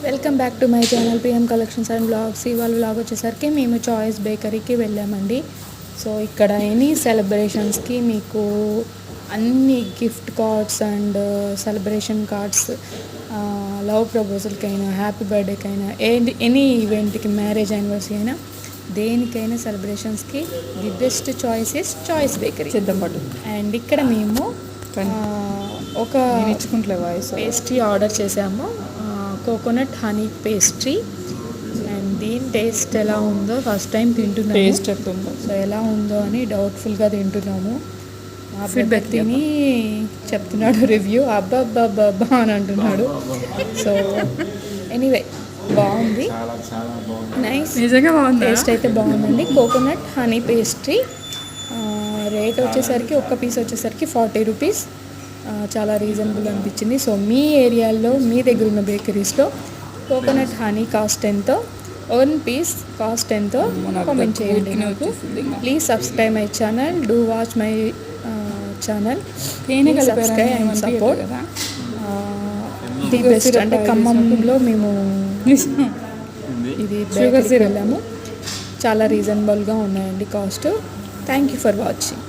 Welcome back to my channel P M collections and blogs. ఇవాళ blog వచ్చేసరికి మేము choice బేకరీకి వెళ్ళామండి. సో ఇక్కడ ఎనీ సెలబ్రేషన్స్కి మీకు అన్ని gift cards and celebration cards, love ప్రపోజల్కైనా, హ్యాపీ బర్త్డేకైనా, ఎనీ ఈవెంట్కి, మ్యారేజ్ యానివర్సరీ అయినా, దేనికైనా సెలబ్రేషన్స్కి the best choice is choice bakery సిద్ధంపట్టు. అండ్ ఇక్కడ మేము ఒక పేస్ట్రీ ఆర్డర్ చేసాము, కోకోనట్ హనీ పేస్ట్రీ. అండ్ దీని టేస్ట్ ఎలా ఉందో ఫస్ట్ టైం తింటున్నాము. టేస్ట్ ఎట్లుందో, సో ఎలా ఉందో అని డౌట్ఫుల్గా తింటున్నాము. ఫీడ్బ్యాక్ తిని చెప్తున్నాడు రివ్యూ, అబ్బాబ్బాబ్బా అని అంటున్నాడు. సో ఎనీవే బాగుంది, నైస్, నిజంగా బాగుంది. టేస్ట్ అయితే బాగుందండి. కోకోనట్ హనీ పేస్ట్రీ రేట్ వచ్చేసరికి ఒక్క పీస్ వచ్చేసరికి 40 రూపీస్. చాలా రీజనబుల్ అనిపించింది. సో మీ ఏరియాలో, మీ దగ్గర ఉన్న బేకరీస్లో కోకోనట్ హనీ కాస్ట్ ఎంతో, 1 పీస్ కాస్ట్ ఎంతో కామెంట్ చేయండి నాకు. Please subscribe my channel, do watch my channel, subscribe and support. The best అంటే ఖమ్మంలో మేము ఇది బేకరీకి వెళ్ళాము. చాలా రీజనబుల్గా ఉన్నాయండి cost. Thank you for watching.